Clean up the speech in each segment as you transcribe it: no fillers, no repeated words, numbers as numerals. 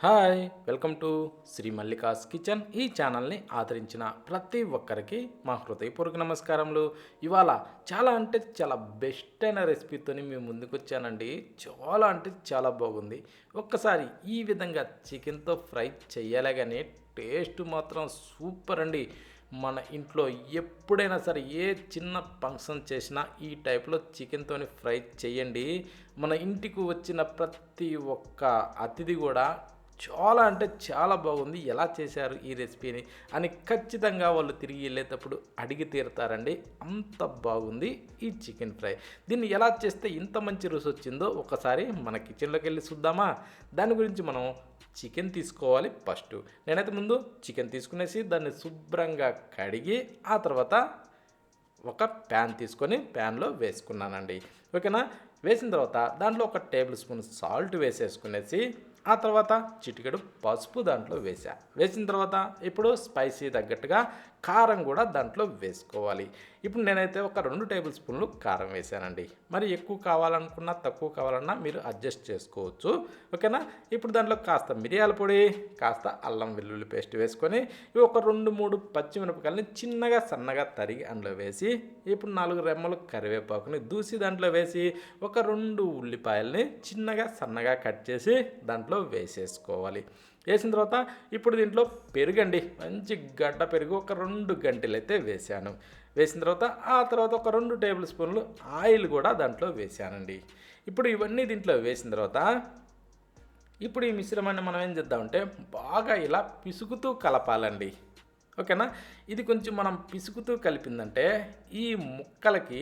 Hi welcome to Sri Mallika's kitchen. ఈ ఛానల్ని ఆదరించిన ప్రతి ఒక్కరికి మా హృదయపూర్వక నమస్కారములు. ఇవాళ చాలా అంటే చాలా బెస్ట్ అయిన రెసిపీతోని మేము ముందుకు వచ్చానండి. చాలా అంటే చాలా బాగుంది. ఒక్కసారి ఈ విధంగా చికెన్తో ఫ్రై చేయాలి కానీ టేస్ట్ మాత్రం సూపర్ అండి. మన ఇంట్లో ఎప్పుడైనా సరే ఏ చిన్న ఫంక్షన్ చేసినా ఈ టైప్లో చికెన్తోని ఫ్రై చేయండి. మన ఇంటికి వచ్చిన ప్రతి ఒక్క అతిథి కూడా చాలా అంటే చాలా బాగుంది, ఎలా చేశారు ఈ రెసిపీని అని ఖచ్చితంగా వాళ్ళు తిరిగి వెళ్ళేటప్పుడు అడిగి తీరుతారండి. అంత బాగుంది ఈ చికెన్ ఫ్రై. దీన్ని ఎలా చేస్తే ఇంత మంచి రుచి వచ్చిందో ఒకసారి మన కిచెన్లోకి వెళ్ళి చూద్దామా. దాని గురించి మనం చికెన్ తీసుకోవాలి. ఫస్ట్ నేనైతే ముందు చికెన్ తీసుకునేసి దాన్ని శుభ్రంగా కడిగి ఆ తర్వాత ఒక ప్యాన్ తీసుకొని ప్యాన్లో వేసుకున్నానండి. ఓకేనా. వేసిన తర్వాత దాంట్లో ఒక టేబుల్ స్పూన్ సాల్ట్ వేసేసుకునేసి ఆ తర్వాత చిటికెడు పసుపు దాంట్లో వేసిన తర్వాత ఇప్పుడు స్పైసీ తగ్గట్టుగా కారం కూడా దాంట్లో వేసుకోవాలి. ఇప్పుడు నేనైతే ఒక 2 టేబుల్ స్పూన్లు కారం వేసానండి. మరి ఎక్కువ కావాలనుకున్నా తక్కువ కావాలన్నా మీరు అడ్జస్ట్ చేసుకోవచ్చు. ఓకేనా. ఇప్పుడు దాంట్లో కాస్త మిరియాల పొడి, కాస్త అల్లం వెల్లుల్లి పేస్ట్ వేసుకొని ఇవి ఒక 2-3 పచ్చిమిరపకాయలని చిన్నగా సన్నగా తరిగి అందులో వేసి ఇప్పుడు 4 రెమ్మలు కరివేపాకుని దూసి దాంట్లో వేసి ఒక 2 ఉల్లిపాయలని చిన్నగా సన్నగా కట్ చేసి దాంట్లో వేసేసుకోవాలి. వేసిన తర్వాత ఇప్పుడు దీంట్లో పెరుగండి, మంచి గడ్డ పెరుగు ఒక 2 గంటలు అయితే వేసాను. వేసిన తర్వాత ఆ తర్వాత ఒక 2 టేబుల్ స్పూన్లు ఆయిల్ కూడా దాంట్లో వేసానండి. ఇప్పుడు ఇవన్నీ దీంట్లో వేసిన తర్వాత ఇప్పుడు ఈ మిశ్రమాన్ని మనం ఏం చేద్దామంటే బాగా ఇలా పిసుకుతూ కలపాలండి. ఓకేనా. ఇది కొంచెం మనం పిసుకుతూ కలిపిందంటే ఈ ముక్కలకి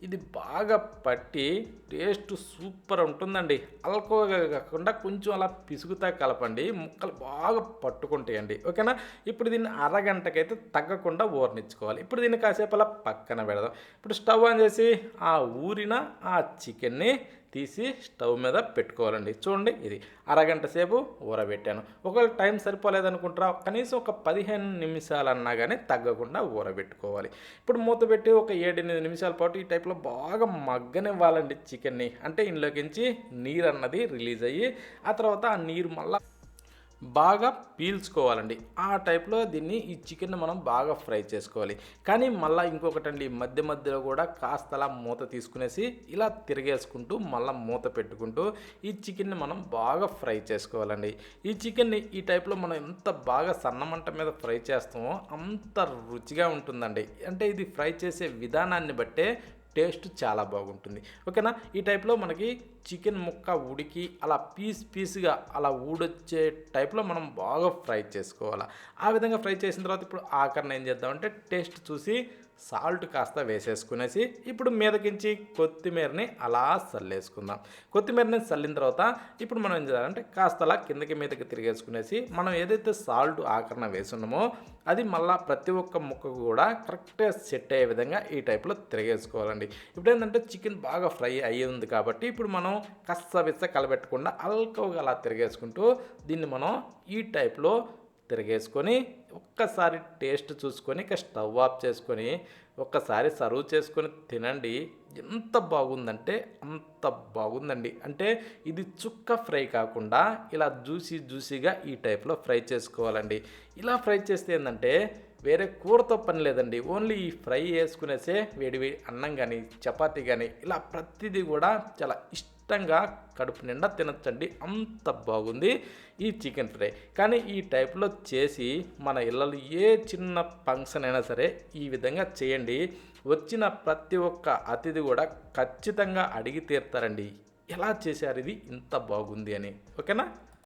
ఇది బాగా పట్టి టేస్ట్ సూపర్ ఉంటుందండి. అల్కోగా కాకుండా కొంచెం అలా పిసుకుతా కలపండి, ముక్కలు బాగా పట్టుకుంటాయండి. ఓకేనా. ఇప్పుడు దీన్ని అరగంటకైతే తగ్గకుండా ఊరనిచ్చుకోవాలి. ఇప్పుడు దీన్ని కాసేపు అలా పక్కన పెడదాం. ఇప్పుడు స్టవ్ ఆన్ చేసి ఆ ఊరిన ఆ చికెన్ని తీసి స్టవ్ మీద పెట్టుకోవాలండి. చూడండి, ఇది అరగంట సేపు ఊరబెట్టాను. ఒకవేళ టైం సరిపోలేదనుకుంటారా కనీసం ఒక 15 నిమిషాలన్నా కానీ తగ్గకుండా ఊరబెట్టుకోవాలి. ఇప్పుడు మూత పెట్టి ఒక 7-8 నిమిషాల పాటు ఈ టైప్లో బాగా మగ్గనివ్వాలండి చికెన్ని. అంటే ఇందులోకించి నీరు అన్నది రిలీజ్ అయ్యి ఆ తర్వాత ఆ నీరు మళ్ళీ బాగా పీల్చుకోవాలండి. ఆ టైప్లో దీన్ని ఈ చికెన్ మనం బాగా ఫ్రై చేసుకోవాలి. కానీ మళ్ళీ ఇంకొకటండి, మధ్య మధ్యలో కూడా కాస్త అలా మూత తీసుకునేసి ఇలా తిరిగేసుకుంటూ మళ్ళీ మూత పెట్టుకుంటూ ఈ చికెన్ని మనం బాగా ఫ్రై చేసుకోవాలండి. ఈ చికెన్ని ఈ టైప్లో మనం ఎంత బాగా సన్నమంట మీద ఫ్రై చేస్తామో అంత రుచిగా ఉంటుందండి. అంటే ఇది ఫ్రై చేసే విధానాన్ని బట్టే టేస్ట్ చాలా బాగుంటుంది. ఓకేనా. ఈ టైప్లో మనకి చికెన్ ముక్క ఉడికి అలా పీస్గా అలా ఊడొచ్చే టైప్లో మనం బాగా ఫ్రై చేసుకోవాలి. ఆ విధంగా ఫ్రై చేసిన తర్వాత ఇప్పుడు ఆఖరిని ఏం చేద్దామంటే టేస్ట్ చూసి సాల్ట్ కాస్త వేసేసుకునేసి ఇప్పుడు మీదకించి కొత్తిమీరని అలా చల్లేసుకుందాం. కొత్తిమీరని చల్లిన తర్వాత ఇప్పుడు మనం ఏం చేయాలంటే కాస్త అలా కిందకి మీదకి తిరిగేసుకునేసి మనం ఏదైతే సాల్ట్ ఆకరణ వేసున్నామో అది మళ్ళీ ప్రతి ఒక్క ముక్కకు కూడా కరెక్ట్గా సెట్ అయ్యే విధంగా ఈ టైప్లో తిరిగేసుకోవాలండి. ఇప్పుడు ఏంటంటే చికెన్ బాగా ఫ్రై అయ్యి ఉంది కాబట్టి ఇప్పుడు మనం కస్సబిస్స కలబెట్టకుండా అల్కగా అలా తిరిగేసుకుంటూ దీన్ని మనం ఈ టైప్లో తిరిగేసుకొని ఒక్కసారి టేస్ట్ చూసుకొని ఇక స్టవ్ ఆఫ్ చేసుకొని ఒక్కసారి సర్వ్ చేసుకొని తినండి. ఎంత బాగుందంటే అంత బాగుందండి. అంటే ఇది చుక్క ఫ్రై కాకుండా ఇలా జ్యూసీగా ఈ టైప్లో ఫ్రై చేసుకోవాలండి. ఇలా ఫ్రై చేస్తే ఏంటంటే వేరే కూరతో పని లేదండి. ఓన్లీ ఈ ఫ్రై వేసుకునేసే వేడి అన్నం కానీ చపాతీ కానీ ఇలా ప్రతిదీ కూడా చాలా ఇష్టంగా కడుపు నిండా తినచ్చండి. అంత బాగుంది ఈ చికెన్ ఫ్రై. కానీ ఈ టైప్లో చేసి మన ఇళ్ళలో ఏ చిన్న ఫంక్షన్ అయినా సరే ఈ విధంగా చేయండి. వచ్చిన ప్రతి ఒక్క అతిథి కూడా ఖచ్చితంగా అడిగి తీరుతారండి, ఎలా చేశారు ఇది ఇంత బాగుంది అని. ఓకేనా.